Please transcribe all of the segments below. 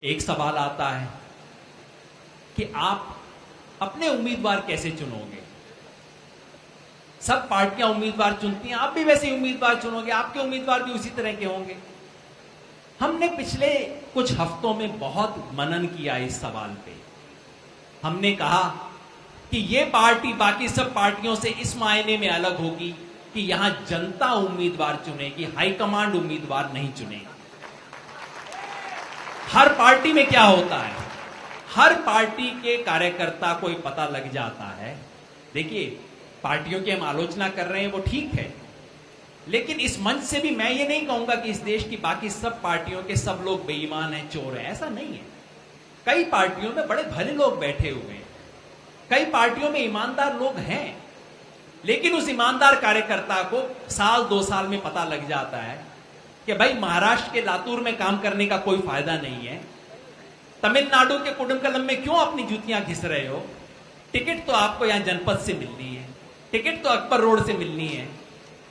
एक सवाल आता है कि आप अपने उम्मीदवार कैसे चुनोगे। सब पार्टियां उम्मीदवार चुनती हैं, आप भी वैसे ही उम्मीदवार चुनोगे, आपके उम्मीदवार भी उसी तरह के होंगे। हमने पिछले कुछ हफ्तों में बहुत मनन किया इस सवाल पे। हमने कहा कि यह पार्टी बाकी सब पार्टियों से इस मायने में अलग होगी कि यहां जनता उम्मीदवार चुनेगी, हाईकमांड उम्मीदवार नहीं चुनेगी। हर पार्टी में क्या होता है, हर पार्टी के कार्यकर्ता को पता लग जाता है। देखिए, पार्टियों की हम आलोचना कर रहे हैं वो ठीक है, लेकिन इस मंच से भी मैं ये नहीं कहूंगा कि इस देश की बाकी सब पार्टियों के सब लोग बेईमान हैं, चोर हैं, ऐसा नहीं है। कई पार्टियों में बड़े भले लोग बैठे हुए हैं, कई पार्टियों में ईमानदार लोग हैं, लेकिन उस ईमानदार कार्यकर्ता को साल 2 साल में पता लग जाता है कि भाई महाराष्ट्र के लातूर में काम करने का कोई फायदा नहीं है, तमिलनाडु के कुडमकलम में क्यों अपनी जूतियां घिस रहे हो, टिकट तो आपको यहां जनपद से मिलनी है, टिकट तो अकबर रोड से मिलनी है।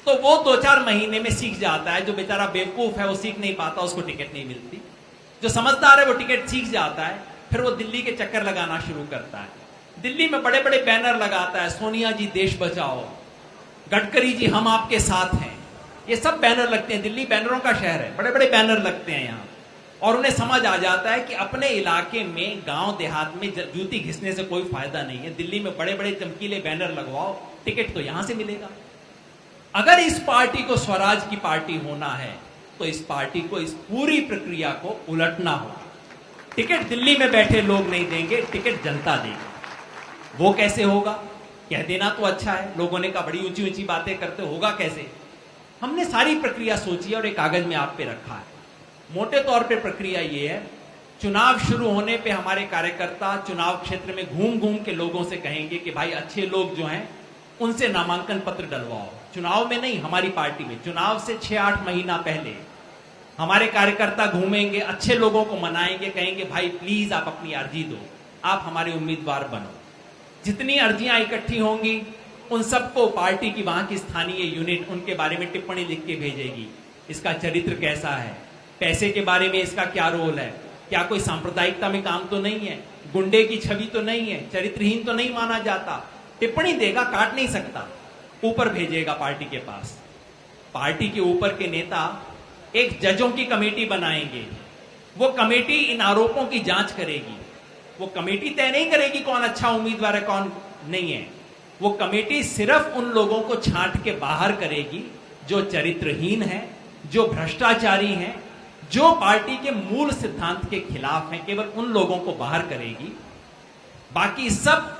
तो वो 2-4 महीने में सीख जाता है। जो बेचारा बेवकूफ है वो सीख नहीं पाता, उसको टिकट नहीं मिलती। जो समझदार है वो टिकट सीख जाता है, फिर वो दिल्ली के चक्कर लगाना शुरू करता है। दिल्ली में बड़े बड़े बैनर लगाता है, सोनिया जी देश बचाओ, गडकरी जी हम आपके साथ हैं, ये सब बैनर लगते हैं। दिल्ली बैनरों का शहर है, बड़े बड़े बैनर लगते हैं यहाँ। और उन्हें समझ आ जाता है कि अपने इलाके में, गांव देहात में जूती घिसने से कोई फायदा नहीं है, दिल्ली में बड़े बड़े चमकीले बैनर लगवाओ, टिकट तो यहां से मिलेगा। अगर इस पार्टी को स्वराज की पार्टी होना है तो इस पार्टी को इस पूरी प्रक्रिया को उलटना होगा। टिकट दिल्ली में बैठे लोग नहीं देंगे, टिकट जनता देगी। वो कैसे होगा, कह देना तो अच्छा है, लोगों ने कहा बड़ी ऊंची ऊंची बातें करते, होगा कैसे। हमने सारी प्रक्रिया सोची और एक कागज में आप पे रखा है। मोटे तौर पे प्रक्रिया ये है, चुनाव शुरू होने पे हमारे कार्यकर्ता चुनाव क्षेत्र में घूम घूम के लोगों से कहेंगे कि भाई अच्छे लोग जो हैं उनसे नामांकन पत्र डलवाओ। चुनाव में नहीं, हमारी पार्टी में चुनाव से 6-8 महीना पहले हमारे कार्यकर्ता घूमेंगे, अच्छे लोगों को मनाएंगे, कहेंगे भाई प्लीज आप अपनी अर्जी दो, आप हमारे उम्मीदवार बनो। जितनी अर्जियां इकट्ठी होंगी उन सबको पार्टी की वहां की स्थानीय यूनिट उनके बारे में टिप्पणी लिख के भेजेगी। इसका चरित्र कैसा है, पैसे के बारे में इसका क्या रोल है, क्या कोई सांप्रदायिकता में काम तो नहीं है, गुंडे की छवि तो नहीं है, चरित्रहीन तो नहीं माना जाता। टिप्पणी देगा, काट नहीं सकता, ऊपर भेजेगा पार्टी के पास। पार्टी के ऊपर के नेता एक जजों की कमेटी बनाएंगे। वो कमेटी इन आरोपों की जांच करेगी। वो कमेटी तय नहीं करेगी कौन अच्छा उम्मीदवार है कौन नहीं है। वो कमेटी सिर्फ उन लोगों को छांट के बाहर करेगी जो चरित्रहीन है, जो भ्रष्टाचारी हैं, जो पार्टी के मूल सिद्धांत के खिलाफ हैं, केवल उन लोगों को बाहर करेगी। बाकी सब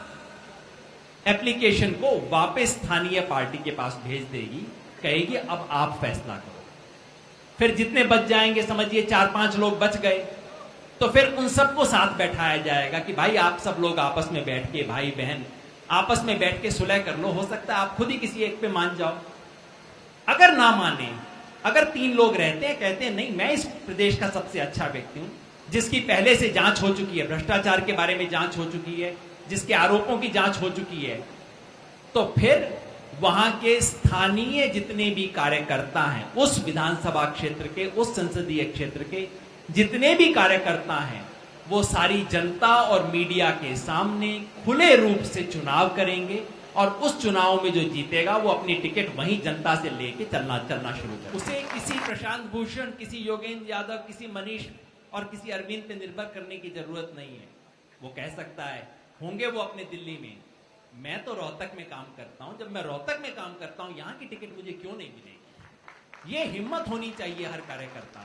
एप्लीकेशन को वापस स्थानीय पार्टी के पास भेज देगी, कहेगी अब आप फैसला करो। फिर जितने बच जाएंगे, समझिए 4-5 लोग बच गए, तो फिर उन सबको साथ बैठाया जाएगा कि भाई आप सब लोग आपस में बैठ के, भाई बहन आपस में बैठ के सुलह कर लो। हो सकता है आप खुद ही किसी एक पे मान जाओ। अगर ना माने, अगर 3 लोग रहते हैं, कहते हैं नहीं मैं इस प्रदेश का सबसे अच्छा व्यक्ति हूं, जिसकी पहले से जांच हो चुकी है, भ्रष्टाचार के बारे में जांच हो चुकी है, जिसके आरोपों की जांच हो चुकी है, तो फिर वहां के स्थानीय जितने भी कार्यकर्ता हैं, उस विधानसभा क्षेत्र के, उस संसदीय क्षेत्र के जितने भी कार्यकर्ता हैं, वो सारी जनता और मीडिया के सामने खुले रूप से चुनाव करेंगे। और उस चुनाव में जो जीतेगा वो अपनी टिकट वहीं जनता से लेके चलना शुरू करेगा। उसे किसी प्रशांत भूषण, किसी योगेंद्र यादव, किसी मनीष और किसी अरविंद पे निर्भर करने की जरूरत नहीं है। वो कह सकता है, होंगे वो अपने दिल्ली में, मैं तो रोहतक में काम करता हूं, जब मैं रोहतक में काम करता हूं यहां की टिकट मुझे क्यों नहीं मिलेगी। ये हिम्मत होनी चाहिए हर कार्यकर्ता।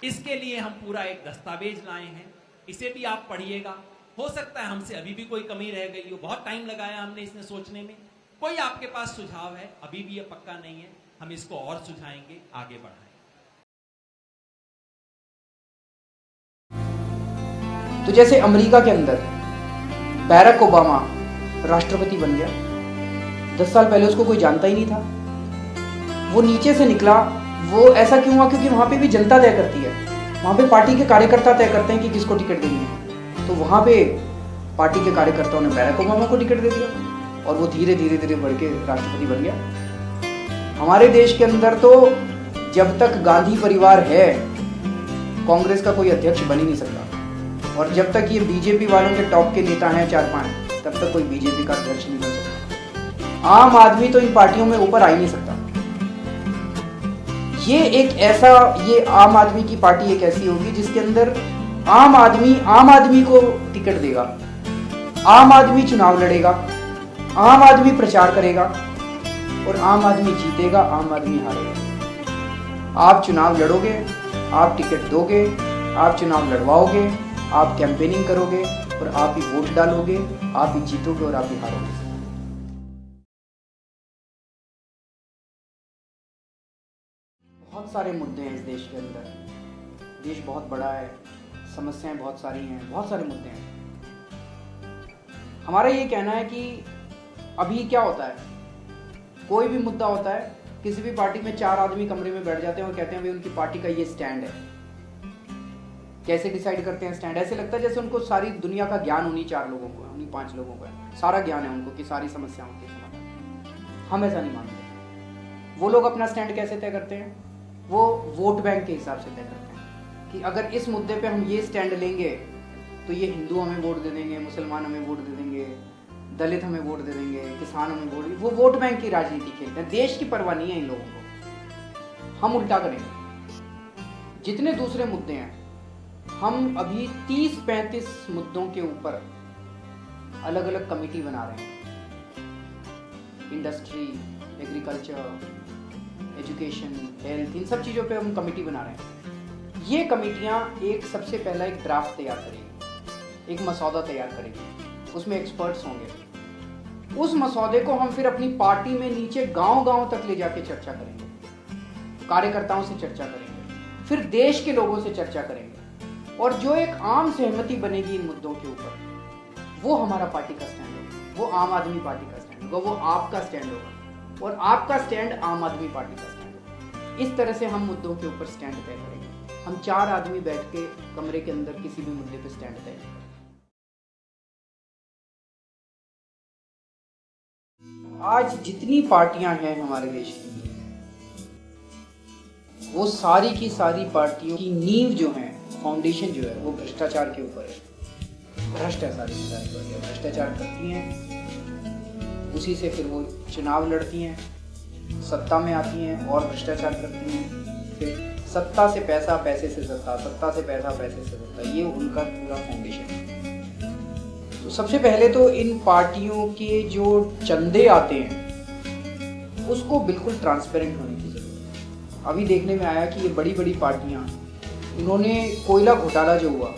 इसके लिए हम पूरा एक दस्तावेज लाए हैं, इसे भी आप पढ़िएगा। हो सकता है हमसे अभी भी कोई कमी रह गई हो, बहुत टाइम लगाया हमने इसमें सोचने में। कोई आपके पास सुझाव है, अभी भी ये पक्का नहीं है, हम इसको और सुझाएंगे, आगे बढ़ाएंगे। तो जैसे अमेरिका के अंदर बैरक ओबामा राष्ट्रपति बन गया, 10 साल पहले उसको कोई जानता ही नहीं था, वो नीचे से निकला। वो ऐसा क्यों हुआ, क्योंकि वहां पे भी जनता तय करती है, वहां पे पार्टी के कार्यकर्ता तय करते हैं कि किसको टिकट देनी है। तो वहां पे पार्टी के कार्यकर्ताओं ने बैरक ओबामा को टिकट दे दिया और वो धीरे धीरे धीरे बढ़ के राष्ट्रपति बन गया। हमारे देश के अंदर तो जब तक गांधी परिवार है कांग्रेस का कोई अध्यक्ष बन ही नहीं सकता। और जब तक ये बीजेपी वालों के टॉप के नेता हैं 4-5, तब तक कोई बीजेपी का अध्यक्ष नहीं बन सकता। आम आदमी तो इन पार्टियों में ऊपर आ ही नहीं सकता। ये आम आदमी की पार्टी एक ऐसी होगी जिसके अंदर आम आदमी को टिकट देगा, आम आदमी चुनाव लड़ेगा, आम आदमी प्रचार करेगा और आम आदमी जीतेगा, आम आदमी हारेगा। आप चुनाव लड़ोगे, आप टिकट दोगे, आप चुनाव लड़वाओगे, आप कैंपेनिंग करोगे और आप ही वोट डालोगे, आप ही जीतोगे और आप ही हारोगे। बहुत सारे मुद्दे हैं इस देश के अंदर। देश बहुत बड़ा है, समस्याएं बहुत सारी हैं, बहुत सारे मुद्दे हैं। हमारा ये कहना है कि अभी क्या होता है, कोई भी मुद्दा होता है, किसी भी पार्टी में 4 आदमी कमरे में बैठ जाते हैं और कहते हैं भाई उनकी पार्टी का ये स्टैंड है। कैसे डिसाइड करते हैं स्टैंड? ऐसे लगता है जैसे उनको सारी दुनिया का ज्ञान उन्हीं 4 लोगों को, उन्हीं 5 लोगों को है, सारा ज्ञान है उनको कि सारी समस्याओं के समाधान। हम ऐसा नहीं मानते। वो लोग अपना स्टैंड कैसे तय करते हैं? वो वोट बैंक के हिसाब से तय करते हैं कि अगर इस मुद्दे पे हम ये स्टैंड लेंगे तो ये हिंदू हमें वोट दे देंगे, मुसलमान हमें वोट दे देंगे, दलित हमें वोट दे देंगे, किसान हमें वोट। वो वोट बैंक की राजनीति खेलते हैं। देश की परवाह नहीं है इन लोगों को। हम उल्टा करेंगे। जितने दूसरे मुद्दे हैं, हम अभी 30-35 मुद्दों के ऊपर अलग अलग कमेटी बना रहे हैं। इंडस्ट्री, एग्रीकल्चर, एजुकेशन, हेल्थ, इन सब चीज़ों पे हम कमेटी बना रहे हैं। ये कमेटियाँ सबसे पहला एक ड्राफ्ट तैयार करेगी, एक मसौदा तैयार करेगी, उसमें एक्सपर्ट्स होंगे। उस मसौदे को हम फिर अपनी पार्टी में नीचे गांव-गांव तक ले जाके चर्चा करेंगे, कार्यकर्ताओं से चर्चा करेंगे, फिर देश के लोगों से चर्चा करेंगे और जो एक आम सहमति बनेगी इन मुद्दों के ऊपर, वो हमारा पार्टी का स्टैंड होगा, वो आम आदमी पार्टी का स्टैंड होगा, वो आपका स्टैंड होगा और आपका स्टैंड आम आदमी पार्टी का स्टैंड होगा। इस तरह से हम मुद्दों के ऊपर स्टैंड तय करेंगे। हम 4 आदमी बैठ के कमरे के अंदर किसी भी मुद्दे पे स्टैंड तय करेंगे। आज जितनी पार्टियां हैं हमारे देश की, वो सारी की सारी पार्टियों की नींव जो है, फाउंडेशन जो है, वो भ्रष्टाचार के ऊपर है। भ्रष्ट है सारी की सारी पार्टियां, भ्रष्टाचार करती हैं, उसी से फिर वो चुनाव लड़ती हैं, सत्ता में आती हैं और भ्रष्टाचार करती हैं, फिर सत्ता से पैसा, पैसे से सत्ता, सत्ता से पैसा, पैसे से सत्ता, ये उनका पूरा फाउंडेशन है। तो सबसे पहले तो इन पार्टियों के जो चंदे आते हैं उसको बिल्कुल ट्रांसपेरेंट होने की जरूरत है। अभी देखने में आया कि ये बड़ी बड़ी पार्टियां, इन्होंने कोयला घोटाला जो हुआ,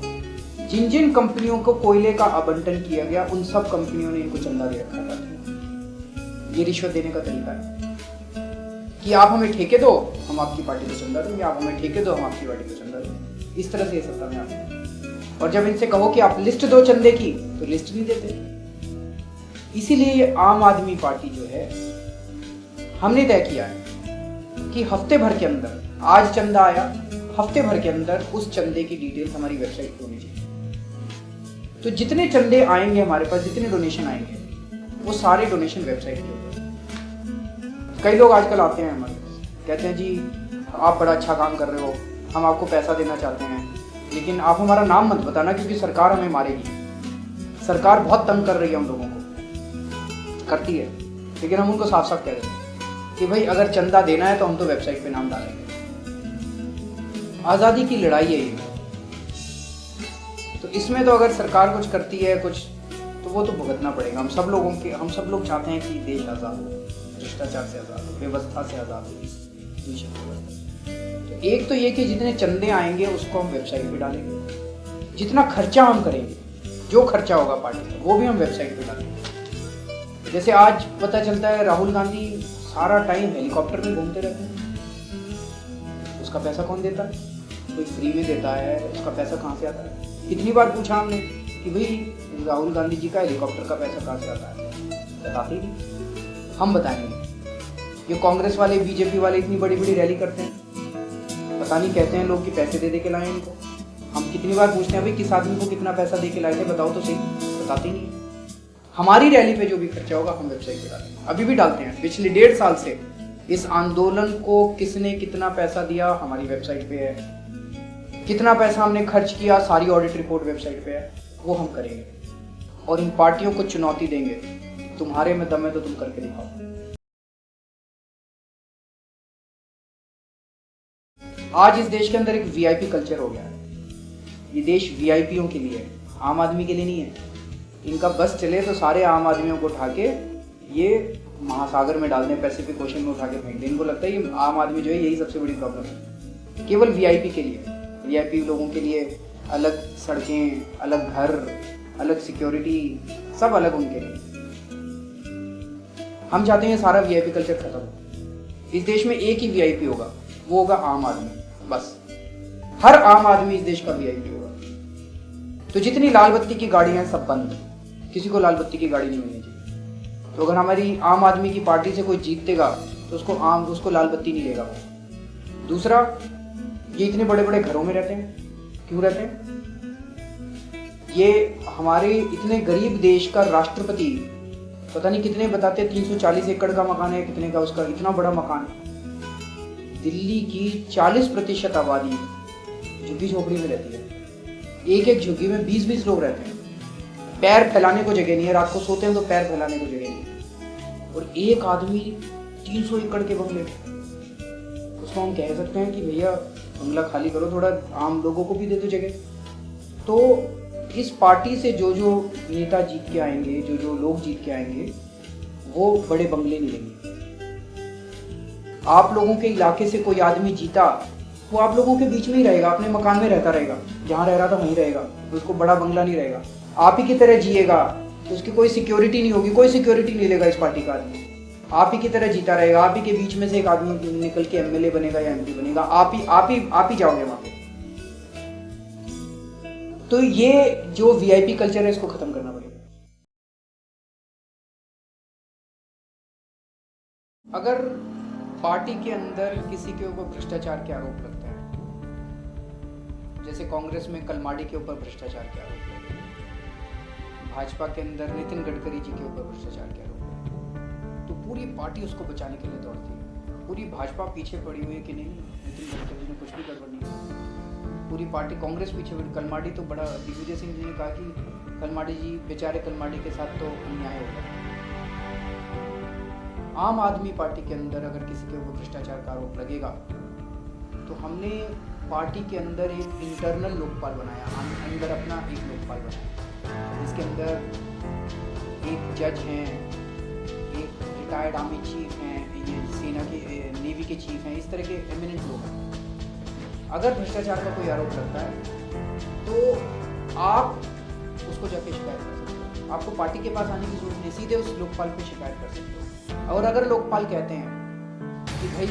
जिन जिन कंपनियों को कोयले का आवंटन किया गया, उन सब कंपनियों ने इनको चंदा दे रखा था। ये रिश्वत देने का तरीका है कि आप हमें ठेके दो, हम आपकी पार्टी को चंदा देंगे, आप हमें ठेके दो, हम आपकी पार्टी को चंदा देंगे। इस तरह से ये सत्ता में आते हैं। और जब इनसे कहो कि आप लिस्ट दो चंदे की, तो लिस्ट नहीं देते। इसीलिए ये आम आदमी पार्टी जो है, हमने तय किया है कि हफ्ते भर के अंदर, आज चंदा आया, हफ्ते भर के अंदर उस चंदे की डिटेल्स हमारी वेबसाइट पर होनी चाहिए। तो जितने चंदे आएंगे हमारे पास, जितने डोनेशन आएंगे, वो सारे डोनेशन वेबसाइट पे होंगे। कई लोग आजकल आते हैं हमारे पास, कहते हैं जी आप बड़ा अच्छा काम कर रहे हो, हम आपको पैसा देना चाहते हैं, लेकिन आप हमारा नाम मत बताना क्योंकि सरकार हमें मारेगी। सरकार बहुत तंग कर रही है, हम लोगों को करती है, लेकिन हम उनको साफ साफ कह देते हैं कि भाई अगर चंदा देना है तो हम तो वेबसाइट पे नाम डालेंगे। आज़ादी की लड़ाई है ये, तो इसमें तो अगर सरकार कुछ करती है कुछ, तो वो तो भुगतना पड़ेगा। हम सब लोग चाहते हैं कि देश आज़ाद हो, भ्रष्टाचार से आज़ाद हो, व्यवस्था से आज़ाद हो, तो एक तो ये कि जितने चंदे आएंगे उसको हम वेबसाइट पे डालेंगे, जितना खर्चा हम करेंगे, जो खर्चा होगा पार्टी का, वो भी हम वेबसाइट पे डालेंगे। जैसे आज पता चलता है राहुल गांधी सारा टाइम हेलीकॉप्टर में घूमते रहते हैं, उसका पैसा कौन देता है? कोई फ्री में देता है, उसका पैसा कहाँ से आता है? कितनी बार पूछा हमने कि भाई राहुल गांधी जी का हेलीकॉप्टर का पैसा कहाँ से आता है? बताते ही नहीं। हम बताएंगे। ये कांग्रेस वाले, बीजेपी वाले इतनी बड़ी बड़ी रैली करते हैं, पता नहीं कहते हैं लोग कि पैसे दे के लाए इनको। हम कितनी बार पूछते हैं भाई किस आदमी को कितना पैसा दे के लाए थे, बताओ तो सही, बताते ही नहीं। हमारी रैली पे जो भी खर्चा होगा हम वेबसाइट पे डालेंगे, अभी भी डालते हैं। पिछले 1.5 साल से इस आंदोलन को किसने कितना पैसा दिया हमारी वेबसाइट पे है। कितना पैसा हमने खर्च किया, सारी ऑडिट रिपोर्ट वेबसाइट पे है, वो हम करेंगे और इन पार्टियों को चुनौती देंगे, तुम्हारे में दम है तो तुम करके दिखाओ। आज इस देश के अंदर एक वीआईपी कल्चर हो गया है। ये देश वीआईपीओं के लिए है, आम आदमी के लिए नहीं है। इनका बस चले तो सारे आम आदमियों को उठा के ये महासागर में डाल दें, पैसिफिक ओशन में उठा के फेंक दें। इनको लगता है ये आम आदमी जो है यही सबसे बड़ी प्रॉब्लम है। केवल वीआईपी के लिए, वीआईपी लोगों के लिए अलग सड़कें, अलग घर, अलग सिक्योरिटी, सब अलग उनके लिए। हम चाहते हैं सारा वीआईपी कल्चर खत्म हो। इस देश में एक ही वीआईपी होगा, वो होगा आम आदमी। बस हर आम आदमी इस देश का वीआईपी होगा। तो जितनी लाल बत्ती की गाड़ियां हैं सब बंद, किसी को लाल बत्ती की गाड़ी नहीं मिलनी चाहिए। तो अगर हमारी आम आदमी की पार्टी से कोई जीतेगा तो उसको लाल बत्ती नहीं देगा। दूसरा, ये इतने बड़े बड़े घरों में रहते हैं, क्यों रहते हैं? ये हमारे इतने गरीब देश का राष्ट्रपति, पता नहीं कितने बताते हैं, 340 एकड़ का मकान है, कितने का उसका, इतना बड़ा मकान। दिल्ली की 40% आबादी झुग्गी झोपड़ी में रहती है। एक एक झुग्गी में 20-20 लोग रहते हैं। पैर फैलाने को जगह नहीं है, रात को सोते हैं तो पैर फैलाने को जगह नहीं है। और एक आदमी 300 एकड़ के बंगले, उसको हम कह सकते हैं कि भैया बंगला खाली करो, थोड़ा आम लोगों को भी दे दो जगह। तो इस पार्टी से जो जो नेता जीत के आएंगे, जो जो लोग जीत के आएंगे, वो बड़े बंगले नहीं लेंगे। आप लोगों के इलाके से कोई आदमी जीता, वो आप लोगों के बीच में ही रहेगा, अपने मकान में रहता रहेगा, जहाँ रह रहा था वहीं रहेगा, उसको बड़ा बंगला नहीं रहेगा। आप ही की तरह जिएगा तो उसकी कोई सिक्योरिटी नहीं होगी, कोई सिक्योरिटी नहीं लेगा इस पार्टी का आदमी। आप ही की तरह जीता रहेगा, आप ही के बीच में से एक आदमी निकल के एमएलए बनेगा या एमपी बनेगा, आप ही जाओगे वहां पे। तो ये जो वीआईपी कल्चर है इसको खत्म करना पड़ेगा। अगर पार्टी के अंदर किसी के ऊपर भ्रष्टाचार के आरोप लगता है, जैसे कांग्रेस में कलमाडी के ऊपर भ्रष्टाचार के आरोप लगते हैं, भाजपा के अंदर नितिन गडकरी जी के ऊपर भ्रष्टाचार के आरोप लगते हैं, तो पूरी पार्टी उसको बचाने के लिए दौड़ती है। पूरी भाजपा पीछे पड़ी हुई है कि नहीं, नितिन गडकरी ने कुछ भी गड़बड़ नहीं किया। पूरी पार्टी कांग्रेस पीछे पड़ी। कलमाडी तो बड़ा, दिग्विजय सिंह जी ने कहा कि कलमाडी जी बेचारे, कलमाडी के साथ तो अन्याय होगा। आम आदमी पार्टी के अंदर अगर किसी के ऊपर भ्रष्टाचार का आरोप लगेगा तो हमने पार्टी के अंदर एक इंटरनल लोकपाल बनाया, अंदर अपना एक लोकपाल बनाया, जिसके अंदर एक जज हैं, एक रिटायर्ड आर्मी चीफ हैं, ये सेना के, नेवी के चीफ हैं, इस तरह के एमिनेंट लोग हैं। अगर भ्रष्टाचार का कोई आरोप लगता है तो आप उसको जाके शिकायत कर सकते हो। आपको पार्टी के पास आने की जरूरत नहीं, सीधे उस लोकपाल पे शिकायत कर सकते हो। और अगर लोकपाल कहते हैं कि भाई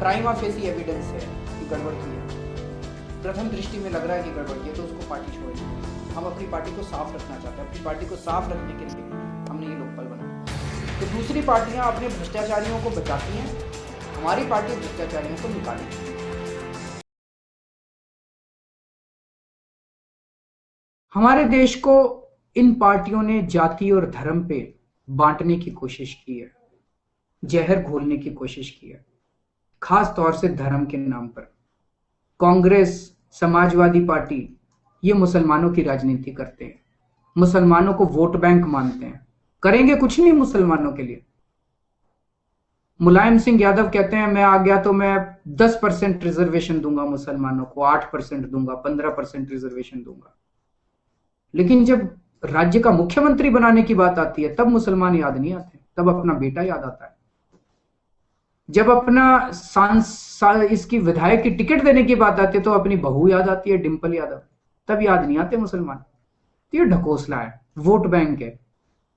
प्राइमा फेसी एविडेंस है कि गड़बड़ की है, प्रथम दृष्टि में लग रहा है कि गड़बड़ की है, तो उसको पार्टी छोड़ेगी। हम अपनी पार्टी को साफ रखना चाहते हैं, अपनी पार्टी को साफ रखने के लिए हमने ये लोकपाल बनाया। तो दूसरी पार्टियां अपने भ्रष्टाचारियों को बचाती हैं, हमारी पार्टी भ्रष्टाचारियों को निकालेगी। हमारे देश को इन पार्टियों ने जाति और धर्म पे बांटने की कोशिश की है, जहर घोलने की कोशिश की है, खास तौर से धर्म के नाम पर। कांग्रेस, समाजवादी पार्टी ये मुसलमानों की राजनीति करते हैं, मुसलमानों को वोट बैंक मानते हैं, करेंगे कुछ नहीं मुसलमानों के लिए। मुलायम सिंह यादव कहते हैं मैं आ गया तो मैं 10% रिजर्वेशन दूंगा मुसलमानों को, 8% दूंगा, 15% रिजर्वेशन दूंगा। लेकिन जब राज्य का मुख्यमंत्री बनाने की बात आती है तब मुसलमान याद नहीं आते, तब अपना बेटा याद आता है। जब अपना इसकी विधायक की टिकट देने की बात आती है तो अपनी बहू याद आती है, डिंपल यादव, तब याद नहीं आते मुसलमान। तो ये ढकोसला है, वोट बैंक है।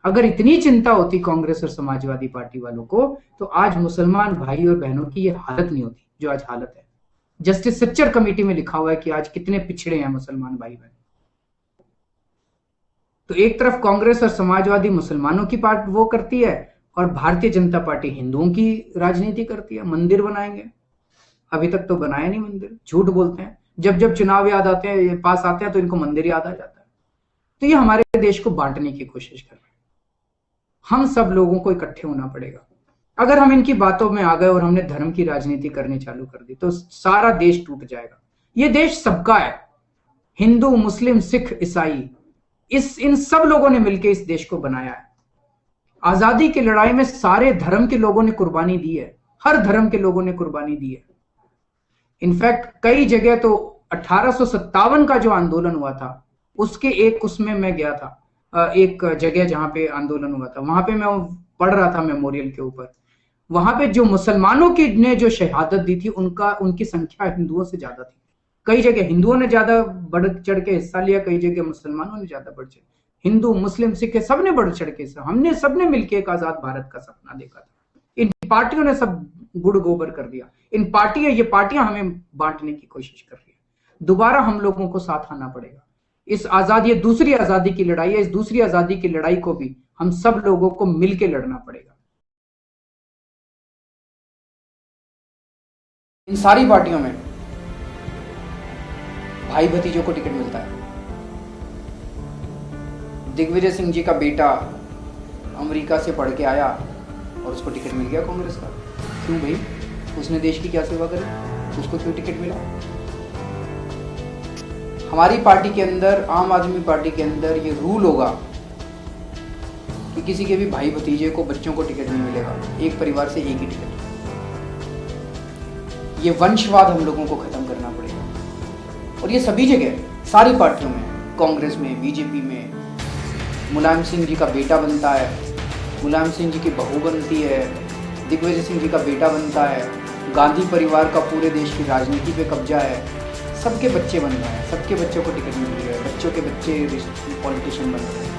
अगर इतनी चिंता होती कांग्रेस और समाजवादी पार्टी वालों को तो आज मुसलमान भाई और बहनों की ये हालत नहीं होती जो आज हालत है। जस्टिस सच्चर कमेटी में लिखा हुआ है कि आज कितने पिछड़े हैं मुसलमान भाई बहन। तो एक तरफ कांग्रेस और समाजवादी मुसलमानों की पार्टी वो करती है और भारतीय जनता पार्टी हिंदुओं की राजनीति करती है। मंदिर बनाएंगे, अभी तक तो बनाया नहीं मंदिर, झूठ बोलते हैं। जब जब चुनाव याद आते हैं, पास आते हैं तो इनको मंदिर याद आ जाता है। तो ये हमारे देश को बांटने की कोशिश कर रहे हैं। हम सब लोगों को इकट्ठे होना पड़ेगा। अगर हम इनकी बातों में आ गए और हमने धर्म की राजनीति करनी चालू कर दी तो सारा देश टूट जाएगा। ये देश सबका है, हिंदू मुस्लिम सिख ईसाई, इन सब लोगों ने मिलकर इस देश को बनाया है। आजादी की लड़ाई में सारे धर्म के लोगों ने कुर्बानी दी है, हर धर्म के लोगों ने कुर्बानी दी है। इनफैक्ट कई जगह तो 1857 का जो आंदोलन हुआ था उसके एक उसमें मैं गया था, एक जगह जहां पे आंदोलन हुआ था, वहां पे मैं पढ़ रहा था मेमोरियल के ऊपर। वहां पे जो मुसलमानों की ने जो शहादत दी थी उनकी संख्या हिंदुओं से ज्यादा थी। कई जगह हिंदुओं ने ज्यादा बढ़ चढ़ के हिस्सा लिया, कई जगह मुसलमानों ने ज्यादा बढ़ चढ़, हिंदू मुस्लिम सिख सबने बढ़ चढ़ के हमने सबने मिलकर एक आजाद भारत का सपना देखा था। इन पार्टियों ने सब गुड़ गोबर कर दिया। ये पार्टियां हमें बांटने की कोशिश कर रही है। दोबारा हम लोगों को साथ आना पड़ेगा। ये दूसरी आजादी की लड़ाई है। इस दूसरी आजादी की लड़ाई को भी हम सब लोगों को मिलकर लड़ना पड़ेगा। इन सारी पार्टियों में भाई भतीजों को टिकट मिलता है। दिग्विजय सिंह जी का बेटा अमेरिका से पढ़ के आया और उसको टिकट मिल गया कांग्रेस का। क्यों भाई? उसने देश की क्या सेवा करी? उसको क्यों टिकट मिला? हमारी पार्टी के अंदर, आम आदमी पार्टी के अंदर ये रूल होगा कि किसी के भी भाई भतीजे को, बच्चों को टिकट नहीं मिलेगा। एक परिवार से एक ही टिकट। ये वंशवाद हम लोगों को खत्म करना पड़ेगा। और ये सभी जगह, सारी पार्टियों में, कांग्रेस में, बीजेपी में, मुलायम सिंह जी का बेटा बनता है, मुलायम सिंह जी की बहू बनती है, दिग्विजय सिंह जी का बेटा बनता है, गांधी परिवार का पूरे देश की राजनीति पे कब्जा है, सबके बच्चे बन रहे हैं, सबके बच्चों को टिकट मिल रही है, बच्चों के बच्चे पॉलिटिशियन बन रहे हैं।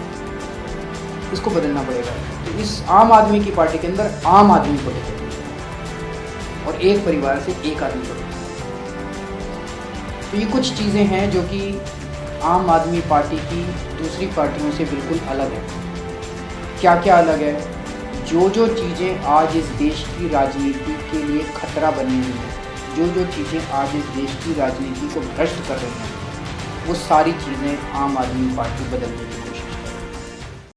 इसको बदलना पड़ेगा। तो इस आम आदमी की पार्टी के अंदर आम आदमी को टिकट मिले और एक परिवार से एक आदमी को टिकट मिले। तो ये कुछ चीज़ें हैं जो कि आम आदमी पार्टी की दूसरी पार्टियों से बिल्कुल अलग है। क्या क्या अलग है? जो चीज़ें आज इस देश की राजनीति के लिए खतरा बनी हुई हैं, जो चीज़ें आज इस देश की राजनीति को भ्रष्ट कर रही हैं, वो सारी चीज़ें आम आदमी पार्टी बदलने की